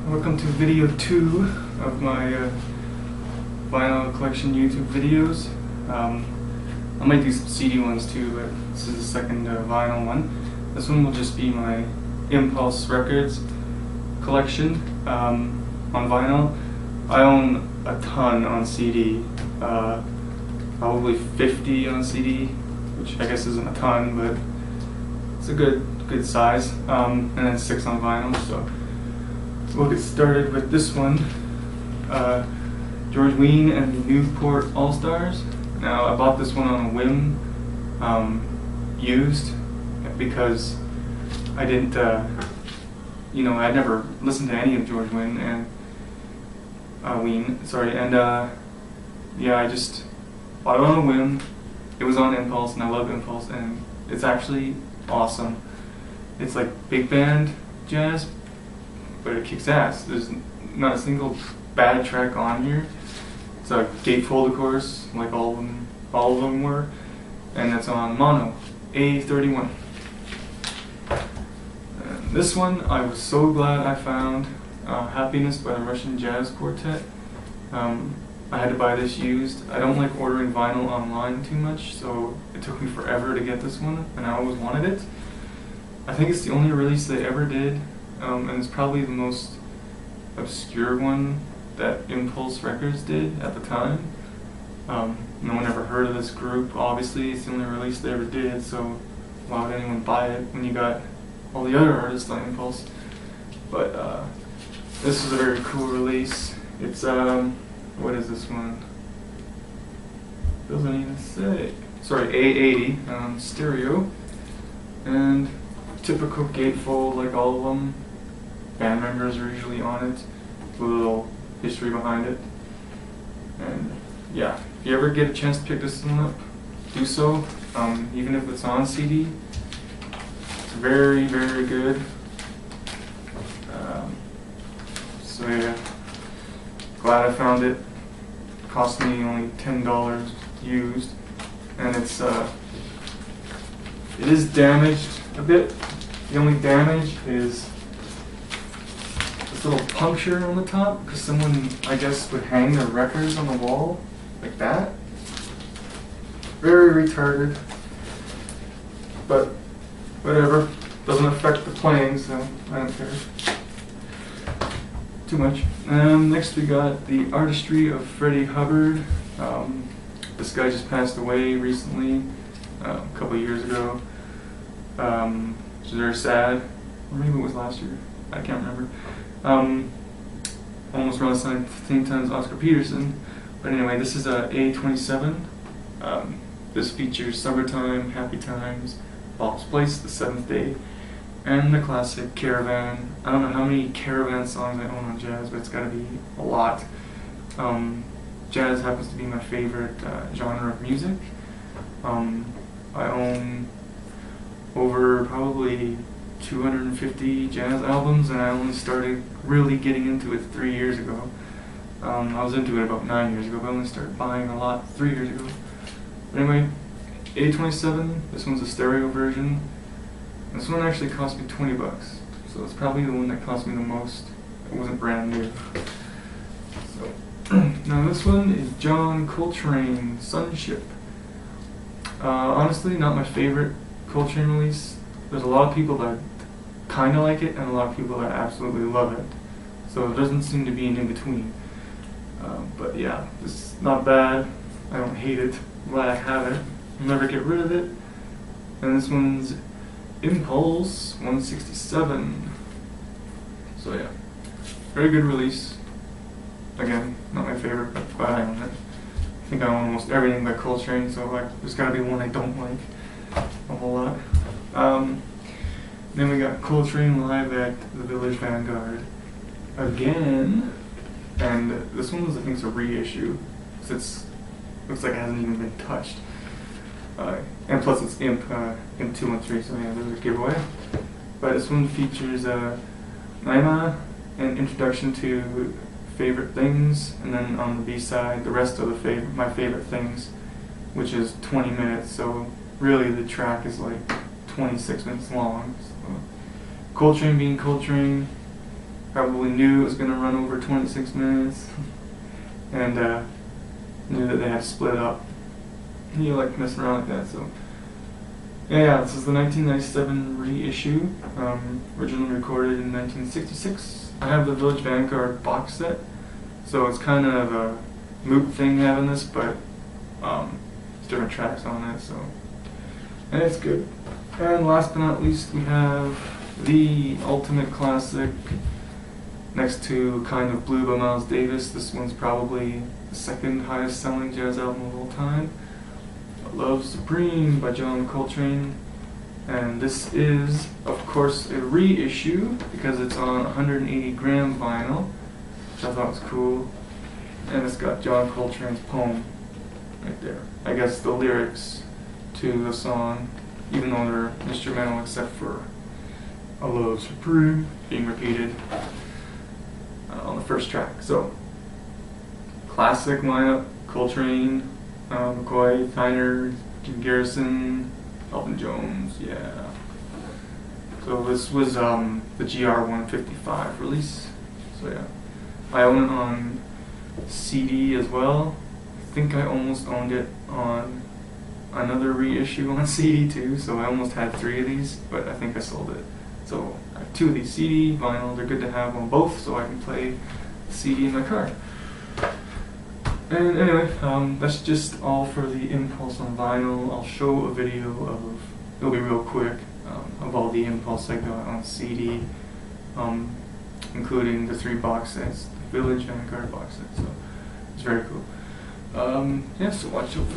Welcome to video 2 of my vinyl collection YouTube videos. I might do some CD ones too, but this is the second vinyl one. This one will just be my Impulse Records collection on vinyl. I own a ton on CD, probably 50 on CD, which I guess isn't a ton, but it's a good size, and then 6 on vinyl. So we'll get started with this one, George Wein and the Newport All-Stars. Now, I bought this one on a whim, used, because I didn't, I'd never listened to any of George Wein, and yeah, I just bought it on a whim. It was on Impulse, and I love Impulse, and it's actually awesome. It's like big band jazz, but it kicks ass. There's not a single bad track on here. It's a gatefold, of course, like all of them were, and it's on mono, A31. And this one, I was so glad I found, Happiness by the Russian Jazz Quartet. I had to buy this used. I don't like ordering vinyl online too much, so it took me forever to get this one, and I always wanted it. I think it's the only release they ever did. And it's probably the most obscure one that Impulse Records did at the time. No one ever heard of this group. Obviously, it's the only release they ever did, so why would anyone buy it when you got all the other artists on Impulse? But this is a very cool release. It's, what is this one? Doesn't even say. Sorry, A80, stereo. And typical gatefold, like all of them. Band members are usually on it, with a little history behind it. And yeah, if you ever get a chance to pick this one up, do so. Even if it's on CD, it's very, very good. So yeah, glad I found it. Cost me only $10 used, and it is damaged a bit. The only damage is this little puncture on the top, because someone, I guess, would hang their records on the wall like that. Very retarded, but whatever. Doesn't affect the playing, so I don't care too much. Next we got The Artistry of Freddie Hubbard. This guy just passed away recently, a couple years ago. Which is very sad. Or maybe it was last year. I can't remember. Almost around the same time as Oscar Peterson. But anyway, this is a A27. This features Summertime, Happy Times, Bob's Place, The Seventh Day, and the classic Caravan. I don't know how many Caravan songs I own on jazz, but it's gotta be a lot. Jazz happens to be my favorite genre of music. I own over probably 250 jazz albums, and I only started really getting into it 3 years ago. I was into it about 9 years ago, but I only started buying a lot 3 years ago. But anyway, A27, this one's a stereo version. This one actually cost me 20 bucks, so it's probably the one that cost me the most. It wasn't brand new. So, now this one is John Coltrane, Sunship. Honestly, not my favorite Coltrane release. There's a lot of people that kind of like it, and a lot of people that absolutely love it. So there doesn't seem to be an in-between. But yeah, this is not bad. I don't hate it. I'm glad I have it. I'll never get rid of it. And this one's Impulse 167. So yeah, very good release. Again, not my favorite, but glad I own it. I think I own almost everything by Coltrane, so there's gotta be one I don't like a whole lot. Then we got Coltrane live at the Village Vanguard again, and this one was, I think, it's a reissue, because it looks like it hasn't even been touched. And plus it's Imp 213, so yeah, there's a giveaway. But this one features Naima, an introduction to Favorite Things, and then on the B-side, the rest of my favorite things, which is 20 minutes, so really the track is like 26 minutes long. So Coltrane being Coltrane, Probably knew it was going to run over 26 minutes, and knew that they had to split up. You like messing around like that, so. Yeah, this is the 1997 reissue, originally recorded in 1966. I have the Village Vanguard box set, so it's kind of a moot thing having this, but it's different tracks on it, so. And it's good. And last but not least, we have the ultimate classic next to Kind of Blue by Miles Davis. This one's probably the second highest selling jazz album of all time. Love Supreme by John Coltrane. And this is, of course, a reissue because it's on 180 gram vinyl, which I thought was cool. And it's got John Coltrane's poem right there. I guess the lyrics to the song, even though they're instrumental except for I Love Supreme being repeated on the first track. So, classic lineup: Coltrane, McCoy, Tyner, Jim Garrison, Elvin Jones, yeah. So this was the GR155 release. So yeah, I own it on CD as well. I think I almost owned it on another reissue on CD too, so I almost had 3 of these, but I think I sold it. So I have 2 of these, CD, vinyl. They're good to have on both, so I can play CD in my car. And anyway, that's just all for the Impulse on vinyl. I'll show a video of, it'll be real quick, of all the Impulse I got on CD, including the 3 box sets, the Village Vanguard box set, so it's very cool. Yeah, so watch out for